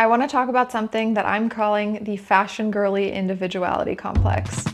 I want to talk about something that I'm calling the fashion girly individuality complex.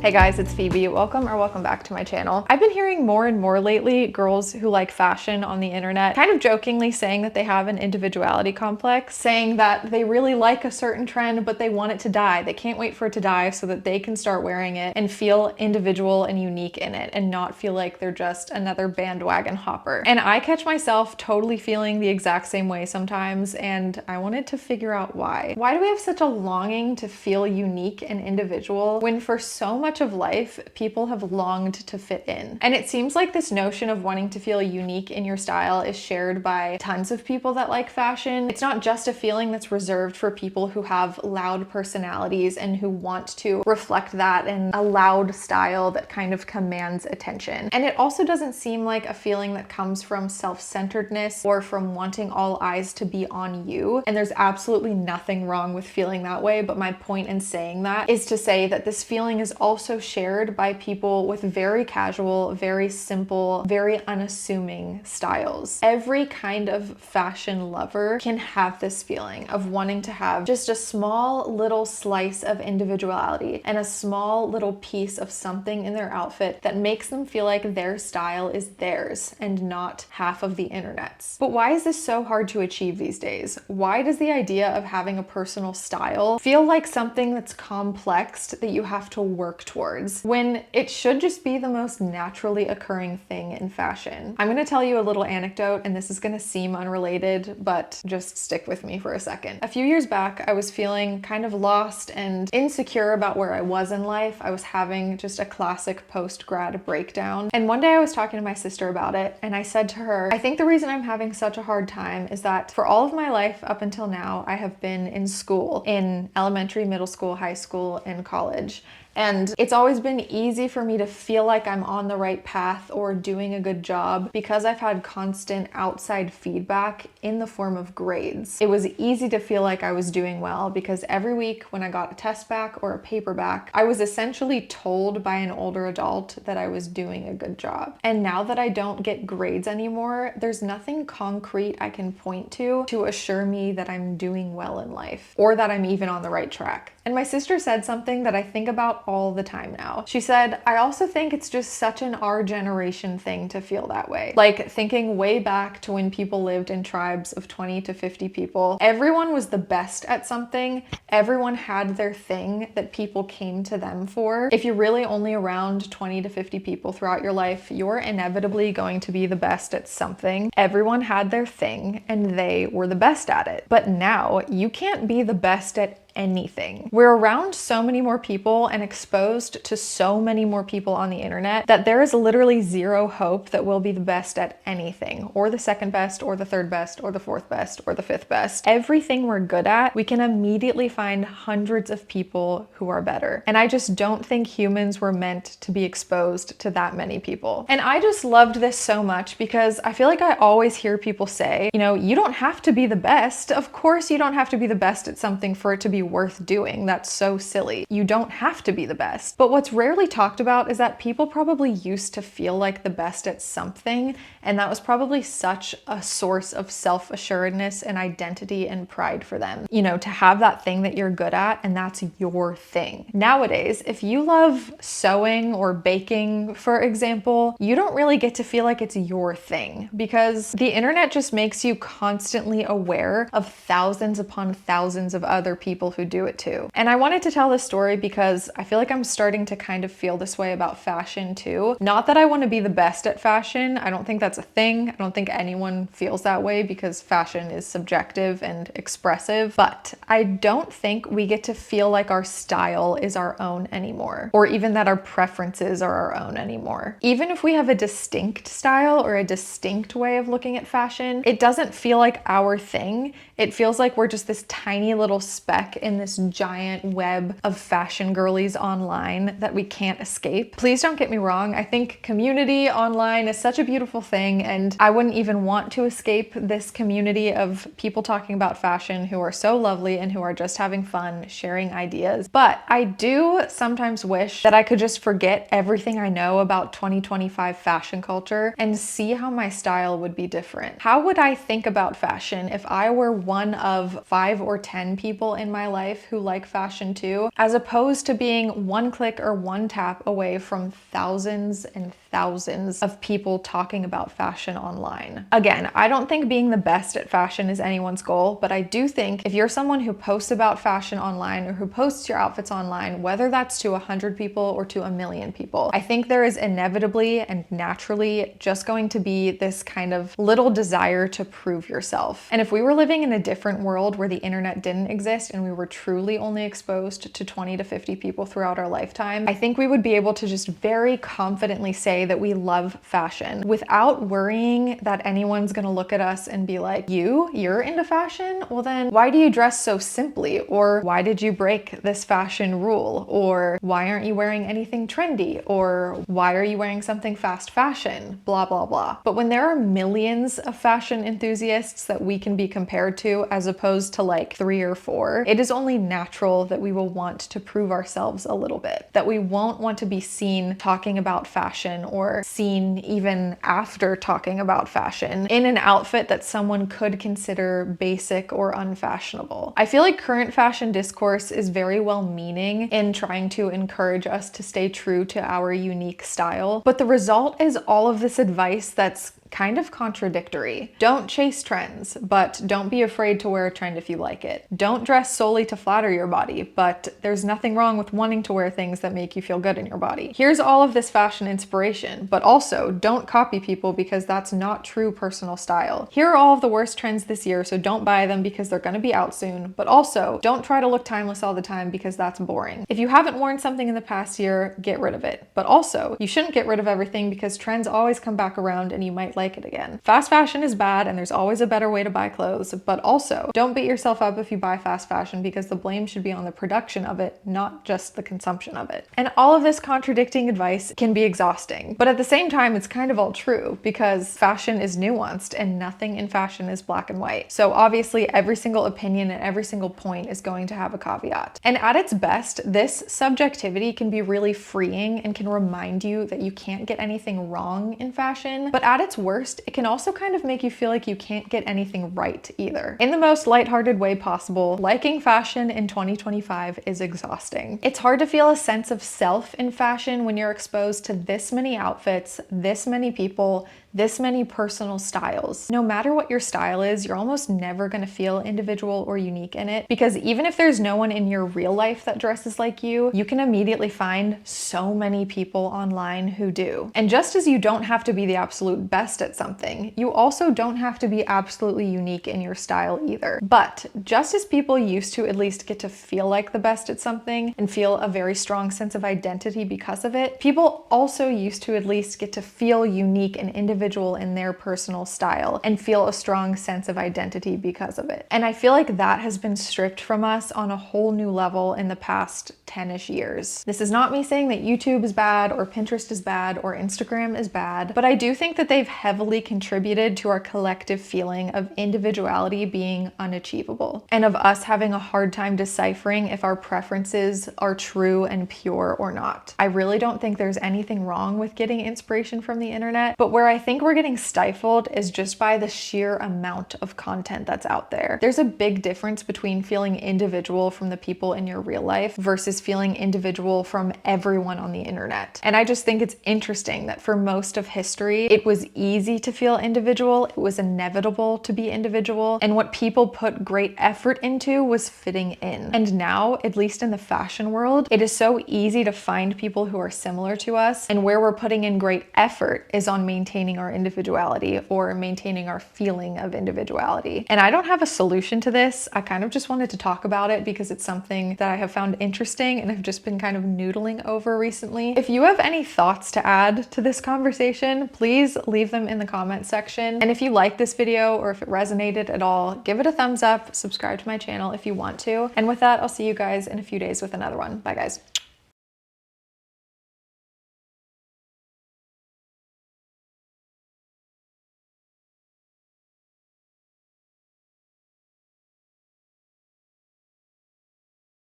Hey guys, it's Phoebe. Welcome back to my channel. I've been hearing more and more lately girls who like fashion on the internet kind of jokingly saying that they have an individuality complex, saying that they really like a certain trend but they want it to die. They can't wait for it to die so that they can start wearing it and feel individual and unique in it and not feel like they're just another bandwagon hopper. And I catch myself totally feeling the exact same way sometimes, and I wanted to figure out why. Why do we have such a longing to feel unique and individual when for so much of life people have longed to fit in? And it seems like this notion of wanting to feel unique in your style is shared by tons of people that like fashion. It's not just a feeling that's reserved for people who have loud personalities and who want to reflect that in a loud style that kind of commands attention. And it also doesn't seem like a feeling that comes from self-centeredness or from wanting all eyes to be on you. And there's absolutely nothing wrong with feeling that way, but my point in saying that is to say that this feeling is also shared by people with very casual, very simple, very unassuming styles. Every kind of fashion lover can have this feeling of wanting to have just a small little slice of individuality and a small little piece of something in their outfit that makes them feel like their style is theirs and not half of the internet's. But why is this so hard to achieve these days? Why does the idea of having a personal style feel like something that's complex that you have to work towards when it should just be the most naturally occurring thing in fashion? I'm going to tell you a little anecdote, and this is going to seem unrelated, but just stick with me for a second. A few years back, I was feeling kind of lost and insecure about where I was in life. I was having just a classic post-grad breakdown. And one day I was talking to my sister about it, and I said to her, I think the reason I'm having such a hard time is that for all of my life up until now, I have been in school, in elementary, middle school, high school, and college. And it's always been easy for me to feel like I'm on the right path or doing a good job because I've had constant outside feedback in the form of grades. It was easy to feel like I was doing well because every week when I got a test back or a paper back, I was essentially told by an older adult that I was doing a good job. And now that I don't get grades anymore, there's nothing concrete I can point to assure me that I'm doing well in life or that I'm even on the right track. And my sister said something that I think about all the time now. She said, I also think it's just such an our generation thing to feel that way. Like thinking way back to when people lived in tribes of 20 to 50 people. Everyone was the best at something. Everyone had their thing that people came to them for. If you're really only around 20 to 50 people throughout your life, you're inevitably going to be the best at something. Everyone had their thing and they were the best at it. But now you can't be the best at anything. We're around so many more people and exposed to so many more people on the internet that there is literally zero hope that we'll be the best at anything, or the second best, or the third best, or the fourth best, or the fifth best. Everything we're good at, we can immediately find hundreds of people who are better. And I just don't think humans were meant to be exposed to that many people. And I just loved this so much because I feel like I always hear people say, you know, you don't have to be the best. Of course you don't have to be the best at something for it to be worth doing. That's so silly. You don't have to be the best. But what's rarely talked about is that people probably used to feel like the best at something, and that was probably such a source of self-assuredness and identity and pride for them. You know, to have that thing that you're good at and that's your thing. Nowadays, if you love sewing or baking, for example, you don't really get to feel like it's your thing because the internet just makes you constantly aware of thousands upon thousands of other people who do it too. And I wanted to tell this story because I feel like I'm starting to kind of feel this way about fashion too. Not that I want to be the best at fashion. I don't think that's a thing. I don't think anyone feels that way because fashion is subjective and expressive, but I don't think we get to feel like our style is our own anymore, or even that our preferences are our own anymore. Even if we have a distinct style or a distinct way of looking at fashion, it doesn't feel like our thing. It feels like we're just this tiny little speck in this giant web of fashion girlies online that we can't escape. Please don't get me wrong, I think community online is such a beautiful thing, and I wouldn't even want to escape this community of people talking about fashion who are so lovely and who are just having fun sharing ideas. But I do sometimes wish that I could just forget everything I know about 2025 fashion culture and see how my style would be different. How would I think about fashion if I were one of 5 or 10 people in my life who like fashion too, as opposed to being one click or one tap away from thousands and thousands of people talking about fashion online? Again, I don't think being the best at fashion is anyone's goal, but I do think if you're someone who posts about fashion online or who posts your outfits online, whether that's to 100 people or to 1,000,000 people, I think there is inevitably and naturally just going to be this kind of little desire to prove yourself. And if we were living in a different world where the internet didn't exist and we were truly only exposed to 20 to 50 people throughout our lifetime, I think we would be able to just very confidently say that we love fashion without worrying that anyone's gonna look at us and be like, you're into fashion? Well then, why do you dress so simply? Or why did you break this fashion rule? Or why aren't you wearing anything trendy? Or why are you wearing something fast fashion? Blah, blah, blah. But when there are millions of fashion enthusiasts that we can be compared to as opposed to like 3 or 4, it is only natural that we will want to prove ourselves a little bit, that we won't want to be seen talking about fashion or seen even after talking about fashion in an outfit that someone could consider basic or unfashionable. I feel like current fashion discourse is very well-meaning in trying to encourage us to stay true to our unique style, but the result is all of this advice that's kind of contradictory. Don't chase trends, but don't be afraid to wear a trend if you like it. Don't dress solely to flatter your body, but there's nothing wrong with wanting to wear things that make you feel good in your body. Here's all of this fashion inspiration, but also don't copy people because that's not true personal style. Here are all of the worst trends this year, so don't buy them because they're gonna be out soon, but also don't try to look timeless all the time because that's boring. If you haven't worn something in the past year, get rid of it. But also, you shouldn't get rid of everything because trends always come back around and you might like it again. Fast fashion is bad and there's always a better way to buy clothes, but also don't beat yourself up if you buy fast fashion because the blame should be on the production of it, not just the consumption of it. And all of this contradicting advice can be exhausting, but at the same time, it's kind of all true because fashion is nuanced and nothing in fashion is black and white. So obviously every single opinion and every single point is going to have a caveat. And at its best, this subjectivity can be really freeing and can remind you that you can't get anything wrong in fashion, but at its worst, it can also kind of make you feel like you can't get anything right either. In the most lighthearted way possible, liking fashion in 2025 is exhausting. It's hard to feel a sense of self in fashion when you're exposed to this many outfits, this many people, this many personal styles. No matter what your style is, you're almost never gonna feel individual or unique in it because even if there's no one in your real life that dresses like you can immediately find so many people online who do. And just as you don't have to be the absolute best at something, you also don't have to be absolutely unique in your style either. But just as people used to at least get to feel like the best at something and feel a very strong sense of identity because of it, people also used to at least get to feel unique and individual in their personal style and feel a strong sense of identity because of it. And I feel like that has been stripped from us on a whole new level in the past 10-ish years. This is not me saying that YouTube is bad or Pinterest is bad or Instagram is bad, but I do think that they've heavily contributed to our collective feeling of individuality being unachievable and of us having a hard time deciphering if our preferences are true and pure or not. I really don't think there's anything wrong with getting inspiration from the internet, but where I think we're getting stifled is just by the sheer amount of content that's out there. There's a big difference between feeling individual from the people in your real life versus feeling individual from everyone on the internet. And I just think it's interesting that for most of history, it was easy to feel individual, it was inevitable to be individual, and what people put great effort into was fitting in. And now, at least in the fashion world, it is so easy to find people who are similar to us, and where we're putting in great effort is on maintaining our individuality or maintaining our feeling of individuality. And I don't have a solution to this. I kind of just wanted to talk about it because it's something that I have found interesting and have just been kind of noodling over recently. If you have any thoughts to add to this conversation, please leave them in the comment section. And if you like this video or if it resonated at all, give it a thumbs up, subscribe to my channel if you want to. And with that, I'll see you guys in a few days with another one. Bye guys.